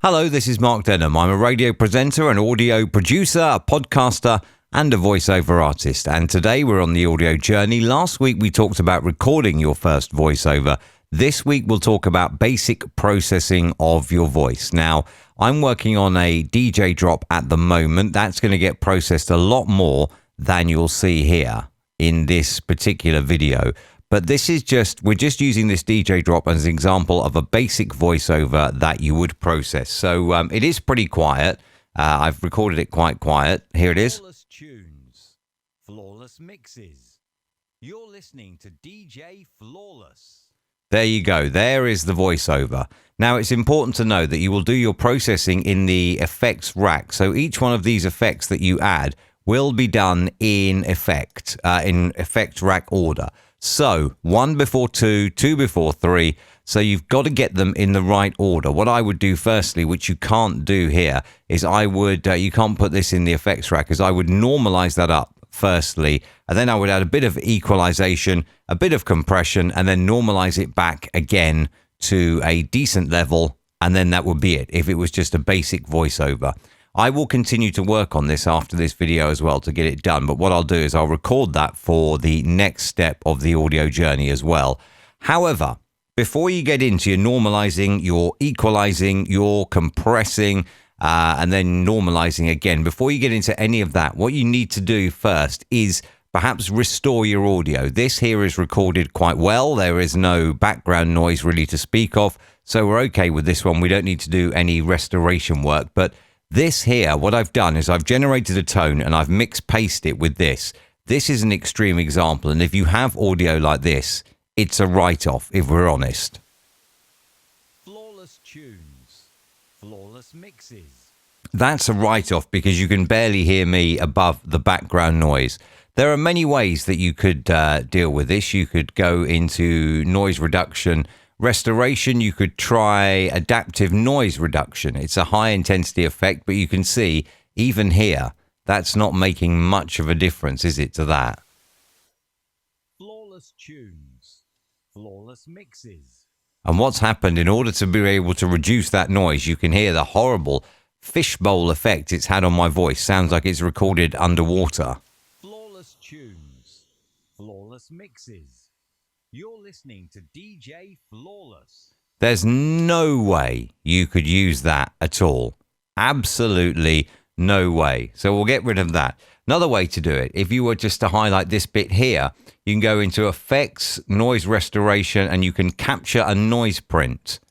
Hello, this is Mark Denham. I'm a radio presenter, an audio producer, a podcaster, and a voiceover artist. And today we're on the audio journey. Last week we talked about recording your first voiceover. This week we'll talk about basic processing of your voice. Now, I'm working on a DJ drop at the moment. That's going to get processed a lot more than you'll see here in this particular video. But this is we're just using this DJ drop as an example of a basic voiceover that you would process. So it is pretty quiet. I've recorded it quite quiet. Here it is. Flawless tunes, flawless mixes. You're listening to DJ Flawless. There you go. There is the voiceover. Now, it's important to know that you will do your processing in the effects rack. So each one of these effects that you add will be done in effect rack order. So 1 before 2, 2 before 3. So you've got to get them in the right order. What I would do firstly, which you can't do here, is you can't put this in the effects rack, is I would normalize that up firstly, and then I would add a bit of equalization, a bit of compression, and then normalize it back again to a decent level, and then that would be it if it was just a basic voiceover. I will continue to work on this after this video as well to get it done, but what I'll do is I'll record that for the next step of the audio journey as well. However, before you get into your normalizing, your equalizing, your compressing, and then normalizing again, before you get into any of that, what you need to do first is perhaps restore your audio. This here is recorded quite well. There is no background noise really to speak of, so we're okay with this one. We don't need to do any restoration work, but this here, what I've done is I've generated a tone and I've mix-pasted it with this. This is an extreme example, and if you have audio like this, it's a write-off, if we're honest. Flawless tunes, flawless mixes. That's a write-off because you can barely hear me above the background noise. There are many ways that you could deal with this. You could go into noise reduction, restoration. You could try adaptive noise reduction. It's a high intensity effect, but you can see even here, that's not making much of a difference, is it, to that? Flawless tunes, flawless mixes. And what's happened, in order to be able to reduce that noise, you can hear the horrible fishbowl effect it's had on my voice. Sounds like it's recorded underwater. Flawless tunes, flawless mixes. You're listening to DJ Flawless. There's no way you could use that at all. Absolutely no way. So we'll get rid of that. Another way to do it, if you were just to highlight this bit here, you can go into Effects, Noise Restoration, and you can capture a noise print.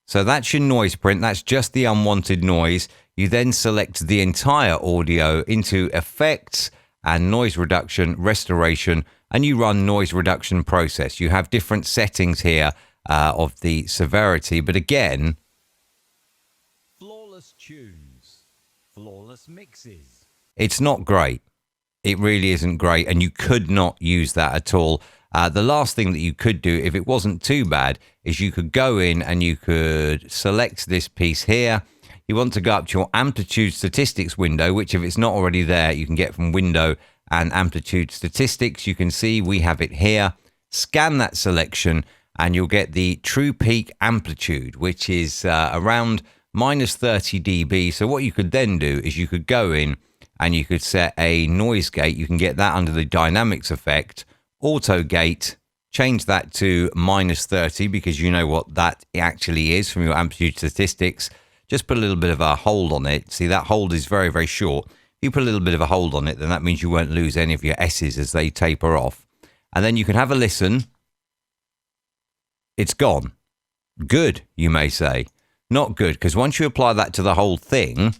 So that's your noise print. That's just the unwanted noise. You then select the entire audio into Effects and Noise Reduction, Restoration, and you run noise reduction process. You have different settings here of the severity, but again, flawless tunes, flawless mixes. It's not great. It really isn't great, and you could not use that at all. The last thing that you could do, if it wasn't too bad, is you could go in and you could select this piece here. You want to go up to your amplitude statistics window, which if it's not already there, you can get from window and amplitude statistics. You can see we have it here. Scan that selection and you'll get the true peak amplitude, which is around minus 30 dB. So what you could then do is you could go in and you could set a noise gate. You can get that under the dynamics effect, auto gate, change that to minus 30 because you know what that actually is from your amplitude statistics. Just put a little bit of a hold on it. See, that hold is very, very short. If you put a little bit of a hold on it, then that means you won't lose any of your S's as they taper off. And then you can have a listen. It's gone. Good, you may say. Not good, because once you apply that to the whole thing...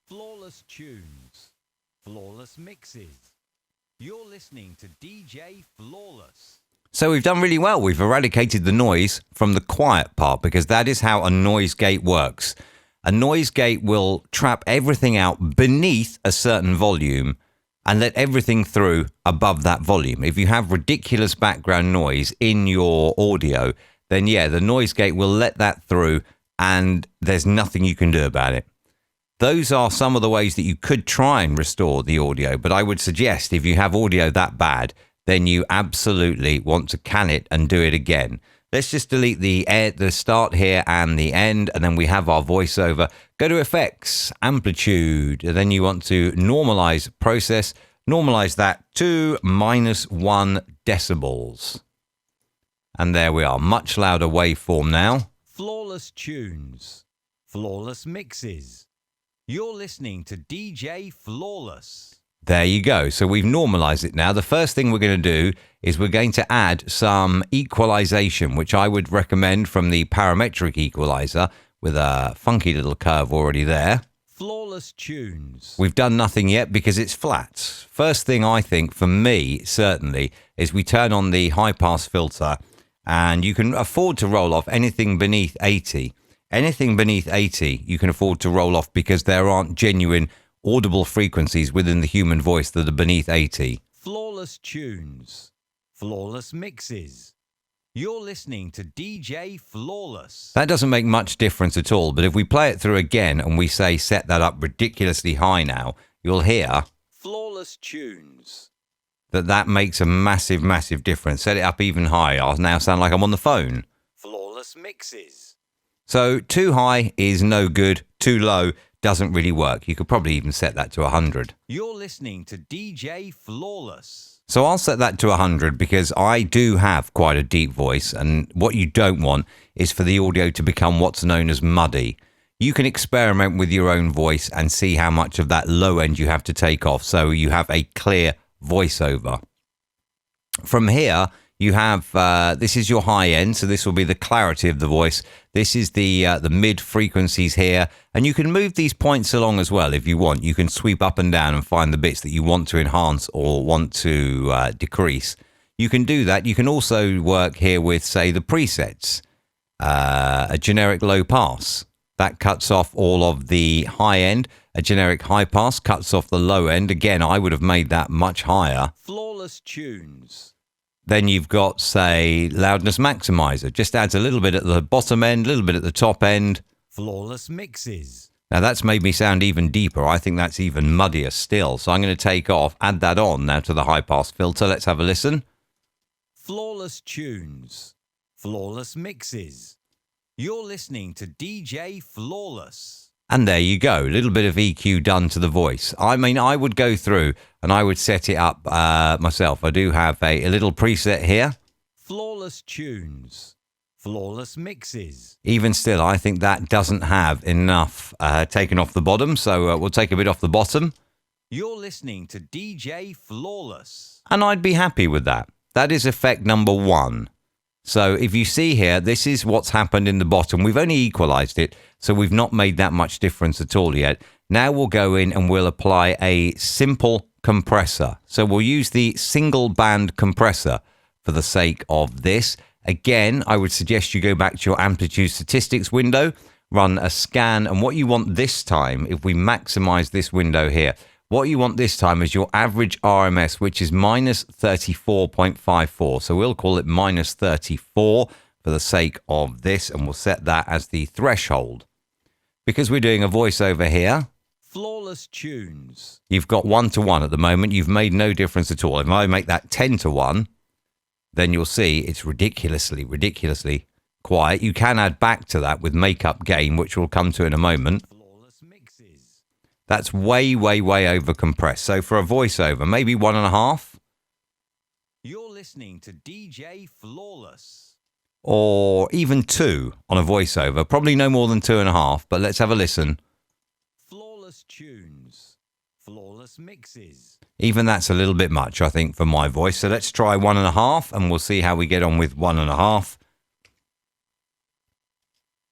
Flawless tunes, flawless mixes. You're listening to DJ Flawless. So we've done really well. We've eradicated the noise from the quiet part because that is how a noise gate works. A noise gate will trap everything out beneath a certain volume and let everything through above that volume. If you have ridiculous background noise in your audio, then yeah, the noise gate will let that through and there's nothing you can do about it. Those are some of the ways that you could try and restore the audio, but I would suggest if you have audio that bad, then you absolutely want to can it and do it again. Let's just delete the start here and the end, and then we have our voiceover. Go to Effects, Amplitude, and then you want to normalize process. Normalize that to -1 decibels. And there we are, much louder waveform now. Flawless tunes. Flawless mixes. You're listening to DJ Flawless. There you go. So we've normalized it now. The first thing we're going to do is we're going to add some equalization, which I would recommend from the parametric equalizer with a funky little curve already there. Flawless tunes. We've done nothing yet because it's flat. First thing I think for me, certainly, is we turn on the high pass filter, and you can afford to roll off anything beneath 80. Anything beneath 80 you can afford to roll off because there aren't genuine audible frequencies within the human voice that are beneath 80. Flawless tunes. Flawless mixes. You're listening to DJ Flawless. That doesn't make much difference at all, but if we play it through again and we say set that up ridiculously high now, you'll hear Flawless tunes. that makes a massive, massive difference. Set it up even higher. I'll now sound like I'm on the phone. Flawless mixes. So too high is no good, too low doesn't really work. You could probably even set that to 100. You're listening to DJ Flawless. So I'll set that to 100 because I do have quite a deep voice, and what you don't want is for the audio to become what's known as muddy. You can experiment with your own voice and see how much of that low end you have to take off so you have a clear voiceover. From here, you have, this is your high end, so this will be the clarity of the voice. This is the mid frequencies here, and you can move these points along as well if you want. You can sweep up and down and find the bits that you want to enhance or want to decrease. You can do that. You can also work here with, say, the presets. A generic low pass. That cuts off all of the high end. A generic high pass cuts off the low end. Again, I would have made that much higher. Flawless tunes. Then you've got, say, loudness maximizer. Just adds a little bit at the bottom end, a little bit at the top end. Flawless mixes. Now that's made me sound even deeper. I think that's even muddier still. So I'm going to take off, add that on now to the high pass filter. Let's have a listen. Flawless tunes. Flawless mixes. You're listening to DJ Flawless. And there you go. A little bit of EQ done to the voice. I mean, I would go through and I would set it up myself. I do have a little preset here. Flawless tunes. Flawless mixes. Even still, I think that doesn't have enough taken off the bottom. So we'll take a bit off the bottom. You're listening to DJ Flawless. And I'd be happy with that. That is effect number 1. So if you see here, this is what's happened in the bottom. We've only equalized it, so we've not made that much difference at all yet. Now we'll go in and we'll apply a simple compressor. So we'll use the single band compressor for the sake of this. Again, I would suggest you go back to your amplitude statistics window, run a scan, and what you want this time, if we maximize this window here, what you want this time is your average RMS, which is minus 34.54. So we'll call it minus 34 for the sake of this, and we'll set that as the threshold. Because we're doing a voiceover here, Flawless tunes. you've got 1-to-1 at the moment. You've made no difference at all. If I make that 10-to-1, then you'll see it's ridiculously, ridiculously quiet. You can add back to that with makeup gain, which we'll come to in a moment. That's way, way, way over compressed. So for a voiceover, maybe 1.5. You're listening to DJ Flawless. Or even 2 on a voiceover. Probably no more than 2.5, but let's have a listen. Flawless tunes. Flawless mixes. Even that's a little bit much, I think, for my voice. So let's try 1.5, and we'll see how we get on with 1.5.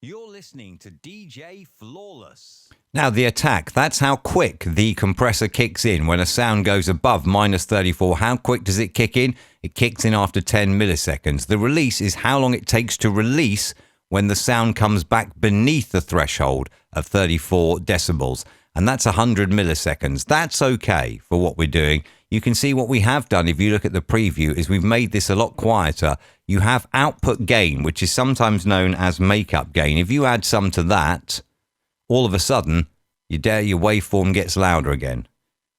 You're listening to DJ Flawless. Now, the attack, that's how quick the compressor kicks in when a sound goes above minus 34. How quick does it kick in? It kicks in after 10 milliseconds. The release is how long it takes to release when the sound comes back beneath the threshold of 34 decibels. And that's 100 milliseconds. That's okay for what we're doing. You can see what we have done if you look at the preview is we've made this a lot quieter. You have output gain, which is sometimes known as makeup gain. If you add some to that, all of a sudden, your waveform gets louder again.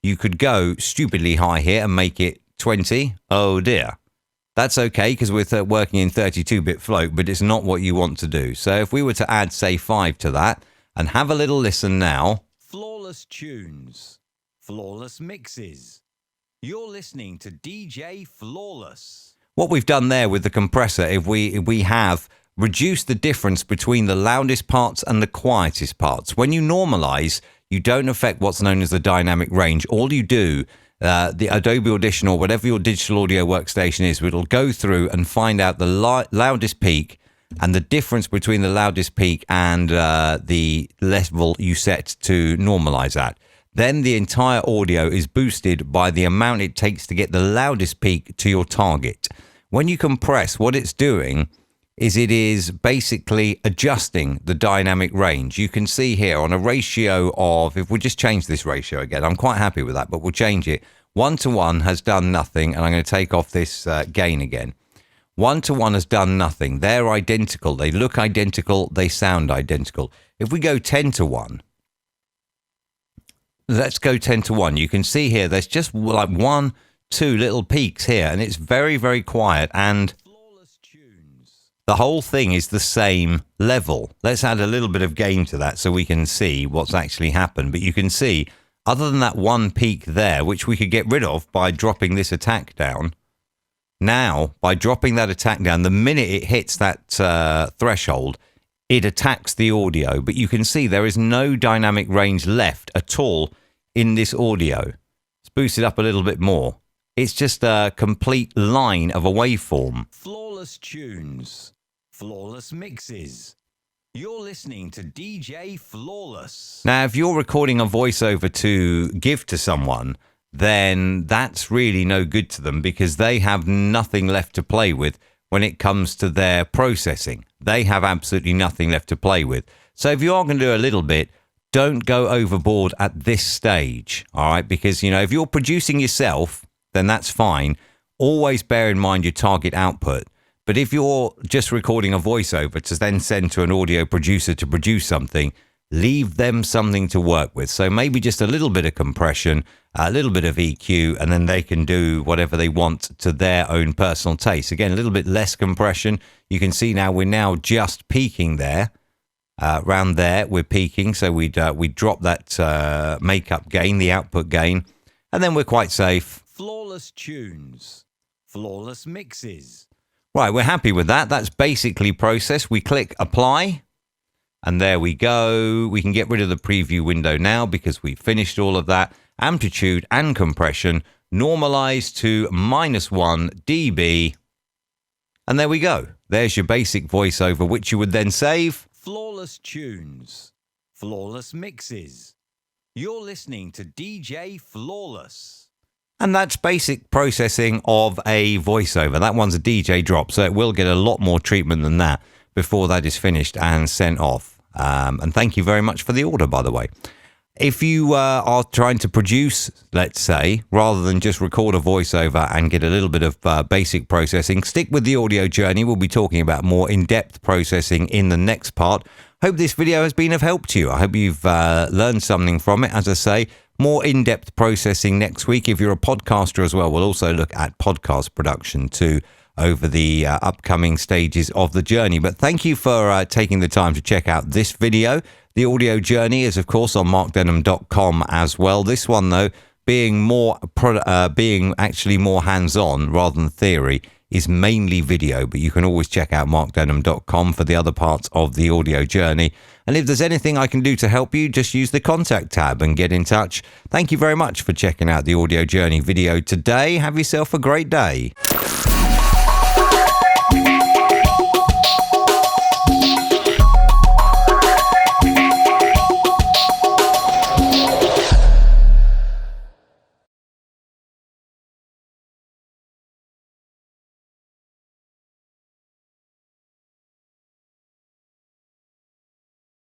You could go stupidly high here and make it 20. Oh dear. That's okay because we're working in 32-bit float, but it's not what you want to do. So if we were to add, say, 5 to that and have a little listen now. Flawless tunes. Flawless mixes. You're listening to DJ Flawless. What we've done there with the compressor, if we have reduced the difference between the loudest parts and the quietest parts. When you normalize, you don't affect what's known as the dynamic range. All you do, the Adobe Audition or whatever your digital audio workstation is, it'll go through and find out the loudest peak and the difference between the loudest peak and the level you set to normalize at. Then the entire audio is boosted by the amount it takes to get the loudest peak to your target. When you compress, what it's doing is it is basically adjusting the dynamic range. You can see here on a ratio of, if we just change this ratio again, I'm quite happy with that, but we'll change it. 1:1 has done nothing, and I'm going to take off this gain again. 1:1 has done nothing. They're identical. They look identical. They sound identical. If we go 10:1, let's go 10:1. You can see here there's just like 1, 2 little peaks here, and it's very, very quiet, and the whole thing is the same level. Let's add a little bit of gain to that so we can see what's actually happened. But you can see, other than that one peak there, which we could get rid of by dropping this attack down, now, by dropping that attack down, the minute it hits that threshold, it attacks the audio. But you can see there is no dynamic range left at all in this audio. Let's boost it up a little bit more. It's just a complete line of a waveform. Flawless tunes. Flawless mixes. You're listening to DJ Flawless. Now, if you're recording a voiceover to give to someone, then that's really no good to them because they have nothing left to play with when it comes to their processing. They have absolutely nothing left to play with. So if you are going to do a little bit, don't go overboard at this stage, all right? Because, if you're producing yourself, then that's fine. Always bear in mind your target output. But if you're just recording a voiceover to then send to an audio producer to produce something, leave them something to work with. So maybe just a little bit of compression, a little bit of EQ, and then they can do whatever they want to their own personal taste. Again, a little bit less compression. You can see now we're now just peaking there. Around there, we're peaking. So we drop that makeup gain, the output gain, and then we're quite safe. Flawless tunes. Flawless mixes. Right, we're happy with that. That's basically processed. We click apply, and there we go. We can get rid of the preview window now because we've finished all of that. Amplitude and compression, normalize to -1 dB. And there we go. There's your basic voiceover, which you would then save. Flawless tunes. Flawless mixes. You're listening to DJ Flawless. And that's basic processing of a voiceover. That one's a DJ drop, so it will get a lot more treatment than that before that is finished and sent off. And thank you very much for the order, by the way. If you are trying to produce, let's say, rather than just record a voiceover and get a little bit of basic processing, stick with the audio journey. We'll be talking about more in-depth processing in the next part. Hope this video has been of help to you. I hope you've learned something from it. As I say, more in-depth processing next week. If you're a podcaster as well, we'll also look at podcast production too over the upcoming stages of the journey. But thank you for taking the time to check out this video. The audio journey is, of course, on markdenham.com as well. This one, though, being actually more hands-on rather than theory, is mainly video. But you can always check out markdenham.com for the other parts of the audio journey. And if there's anything I can do to help you, just use the contact tab and get in touch. Thank you very much for checking out the audio journey video today. Have yourself a great day.